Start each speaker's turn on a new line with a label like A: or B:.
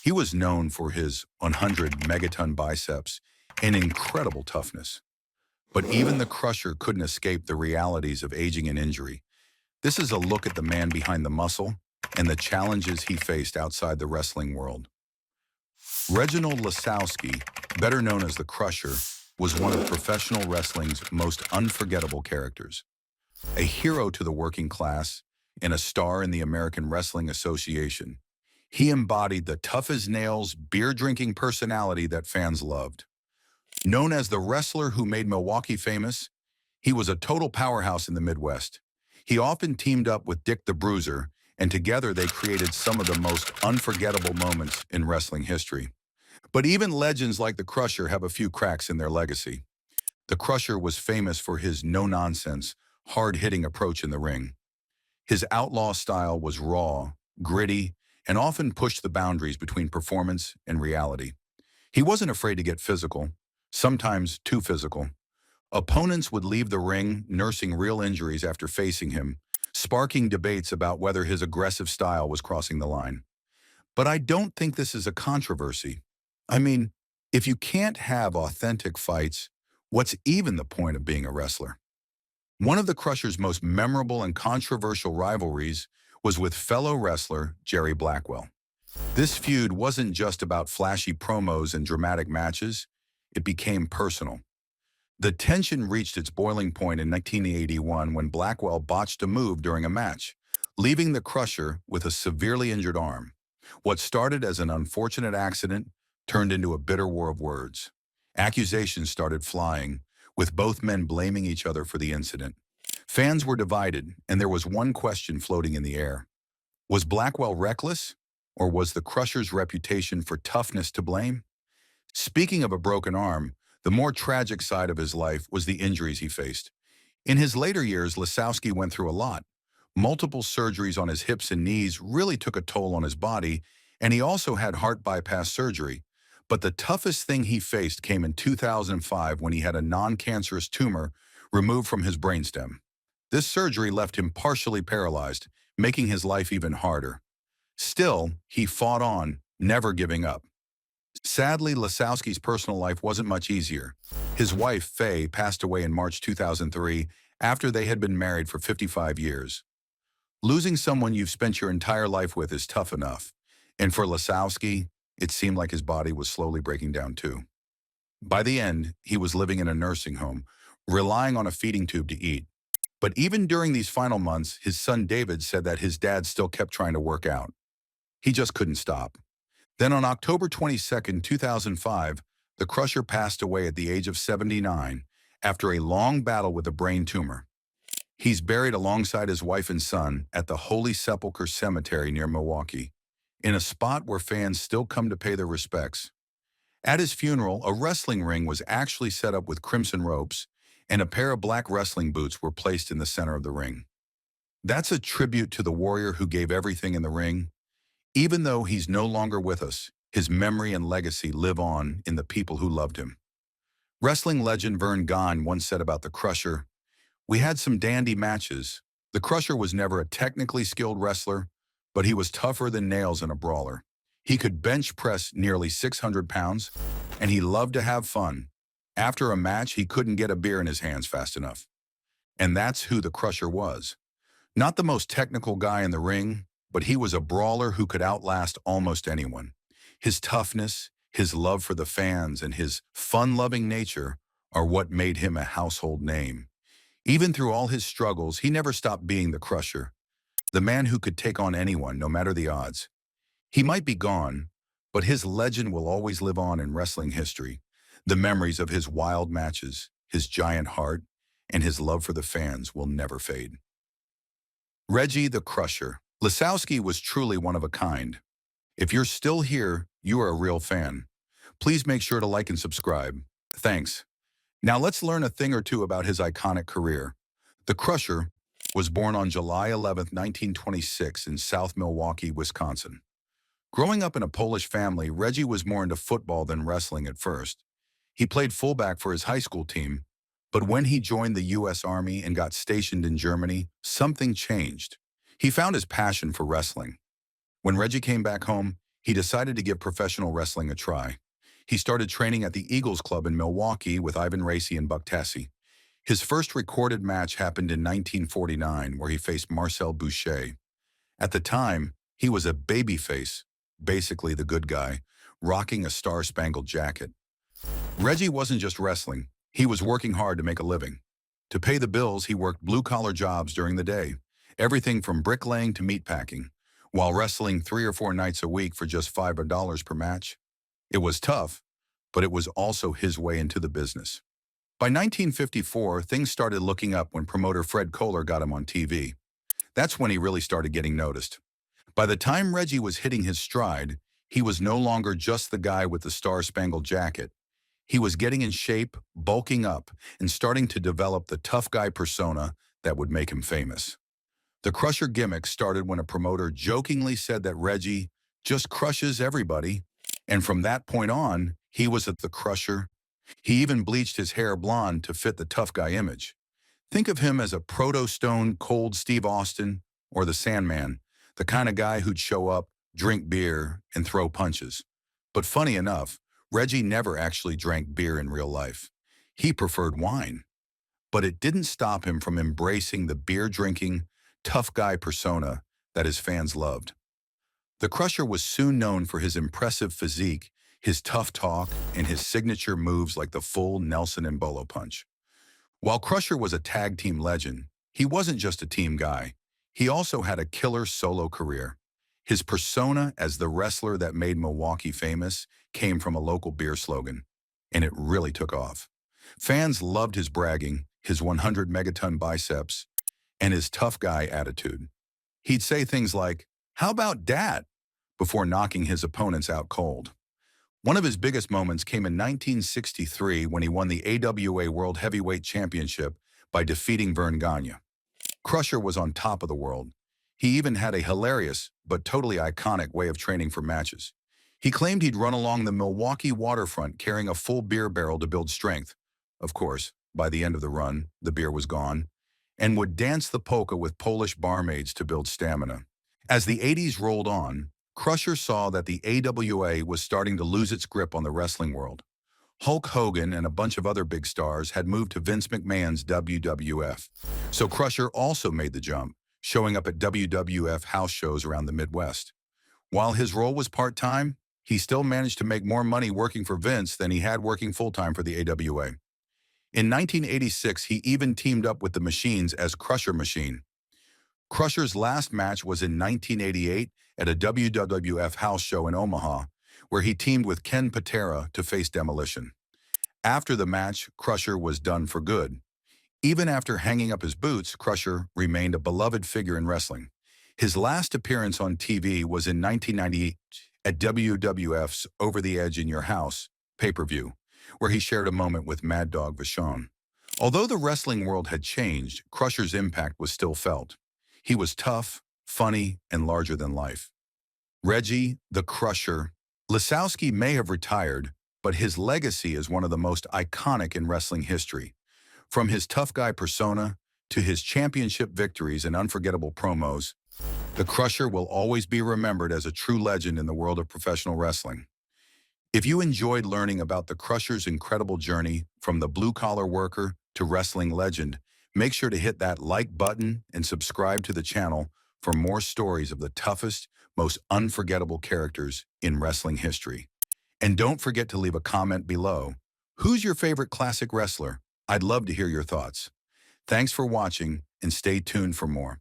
A: He was known for his 100 megaton biceps and incredible toughness. But even the Crusher couldn't escape the realities of aging and injury. This is a look at the man behind the muscle and the challenges he faced outside the wrestling world. Reginald Lasowski, better known as the Crusher, was one of professional wrestling's most unforgettable characters. A hero to the working class and a star in the American Wrestling Association, he embodied the tough-as-nails, beer-drinking personality that fans loved. Known as the wrestler who made Milwaukee famous, he was a total powerhouse in the Midwest. He often teamed up with Dick the Bruiser, and together they created some of the most unforgettable moments in wrestling history. But even legends like the Crusher have a few cracks in their legacy. The Crusher was famous for his no-nonsense, hard-hitting approach in the ring. His outlaw style was raw, gritty, and often pushed the boundaries between performance and reality. He wasn't afraid to get physical, sometimes too physical. Opponents would leave the ring nursing real injuries after facing him, sparking debates about whether his aggressive style was crossing the line. But I don't think this is a controversy. I mean, if you can't have authentic fights, what's even the point of being a wrestler? One of the Crusher's most memorable and controversial rivalries was with fellow wrestler Jerry Blackwell. This feud wasn't just about flashy promos and dramatic matches, it became personal. The tension reached its boiling point in 1981 when Blackwell botched a move during a match, leaving the Crusher with a severely injured arm. What started as an unfortunate accident turned into a bitter war of words. Accusations started flying, with both men blaming each other for the incident. Fans were divided, and there was one question floating in the air. Was Blackwell reckless, or was the Crusher's reputation for toughness to blame? Speaking of a broken arm, the more tragic side of his life was the injuries he faced. In his later years, Lasowski went through a lot. Multiple surgeries on his hips and knees really took a toll on his body, and he also had heart bypass surgery. But the toughest thing he faced came in 2005 when he had a non-cancerous tumor removed from his brainstem. This surgery left him partially paralyzed, making his life even harder. Still, he fought on, never giving up. Sadly, Lasowski's personal life wasn't much easier. His wife, Faye, passed away in March 2003 after they had been married for 55 years. Losing someone you've spent your entire life with is tough enough, and for Lasowski, it seemed like his body was slowly breaking down too. By the end, he was living in a nursing home, relying on a feeding tube to eat. But even during these final months, his son David said that his dad still kept trying to work out. He just couldn't stop. Then on October 22, 2005, the Crusher passed away at the age of 79 after a long battle with a brain tumor. He's buried alongside his wife and son at the Holy Sepulchre Cemetery near Milwaukee, in a spot where fans still come to pay their respects. At his funeral, a wrestling ring was actually set up with crimson ropes, and a pair of black wrestling boots were placed in the center of the ring. That's a tribute to the warrior who gave everything in the ring. Even though he's no longer with us, his memory and legacy live on in the people who loved him. Wrestling legend Vern Gahn once said about the Crusher, "We had some dandy matches. The Crusher was never a technically skilled wrestler, but he was tougher than nails in a brawler. He could bench press nearly 600 pounds, and he loved to have fun. After a match, he couldn't get a beer in his hands fast enough." And that's who the Crusher was. Not the most technical guy in the ring, but he was a brawler who could outlast almost anyone. His toughness, his love for the fans, and his fun-loving nature are what made him a household name. Even through all his struggles, he never stopped being the Crusher, the man who could take on anyone, no matter the odds. He might be gone, but his legend will always live on in wrestling history. The memories of his wild matches, his giant heart, and his love for the fans will never fade. Reggie the Crusher. Lasowski was truly one of a kind. If you're still here, you are a real fan. Please make sure to like and subscribe. Thanks. Now let's learn a thing or two about his iconic career. The Crusher was born on July 11, 1926 in South Milwaukee, Wisconsin. Growing up in a Polish family, Reggie was more into football than wrestling at first. He played fullback for his high school team, but when he joined the U.S. Army and got stationed in Germany, something changed. He found his passion for wrestling. When Reggie came back home, he decided to give professional wrestling a try. He started training at the Eagles Club in Milwaukee with Ivan Racy and Buck Tassi. His first recorded match happened in 1949, where he faced Marcel Boucher. At the time, he was a babyface, basically the good guy, rocking a star-spangled jacket. Reggie wasn't just wrestling. He was working hard to make a living. To pay the bills, he worked blue-collar jobs during the day, everything from bricklaying to meatpacking, while wrestling 3 or 4 nights a week for just $5 per match. It was tough, but it was also his way into the business. By 1954, things started looking up when promoter Fred Kohler got him on TV. That's when he really started getting noticed. By the time Reggie was hitting his stride, he was no longer just the guy with the star-spangled jacket. He was getting in shape, bulking up, and starting to develop the tough guy persona that would make him famous. The Crusher gimmick started when a promoter jokingly said that Reggie just crushes everybody, and from that point on, he was at the Crusher. He even bleached his hair blonde to fit the tough guy image. Think of him as a proto-stone cold Steve Austin or the Sandman, the kind of guy who'd show up, drink beer, and throw punches. But funny enough, Reggie never actually drank beer in real life. He preferred wine. But it didn't stop him from embracing the beer-drinking, tough guy persona that his fans loved. The Crusher was soon known for his impressive physique, his tough talk, and his signature moves like the full Nelson and Bolo punch. While Crusher was a tag team legend, he wasn't just a team guy. He also had a killer solo career. His persona as the wrestler that made Milwaukee famous came from a local beer slogan, and it really took off. Fans loved his bragging, his 100 megaton biceps, and his tough guy attitude. He'd say things like, "How about dat?" before knocking his opponents out cold. One of his biggest moments came in 1963 when he won the AWA World Heavyweight Championship by defeating Vern Gagne. Crusher was on top of the world. He even had a hilarious but totally iconic way of training for matches. He claimed he'd run along the Milwaukee waterfront carrying a full beer barrel to build strength. Of course, by the end of the run, the beer was gone, and would dance the polka with Polish barmaids to build stamina. As the 80s rolled on, Crusher saw that the AWA was starting to lose its grip on the wrestling world. Hulk Hogan and a bunch of other big stars had moved to Vince McMahon's WWF. So Crusher also made the jump, showing up at WWF house shows around the Midwest. While his role was part-time, he still managed to make more money working for Vince than he had working full-time for the AWA. In 1986, he even teamed up with the Machines as Crusher Machine. Crusher's last match was in 1988 at a WWF house show in Omaha, where he teamed with Ken Patera to face Demolition. After the match, Crusher was done for good. Even after hanging up his boots, Crusher remained a beloved figure in wrestling. His last appearance on TV was in 1998 at WWF's Over the Edge in Your House pay-per-view, where he shared a moment with Mad Dog Vachon. Although the wrestling world had changed, Crusher's impact was still felt. He was tough, funny, and larger than life. Reggie, the Crusher. Lisowski may have retired, but his legacy is one of the most iconic in wrestling history. From his tough guy persona to his championship victories and unforgettable promos, the Crusher will always be remembered as a true legend in the world of professional wrestling. If you enjoyed learning about the Crusher's incredible journey from the blue-collar worker to wrestling legend, make sure to hit that like button and subscribe to the channel for more stories of the toughest, most unforgettable characters in wrestling history. And don't forget to leave a comment below. Who's your favorite classic wrestler? I'd love to hear your thoughts. Thanks for watching, and stay tuned for more.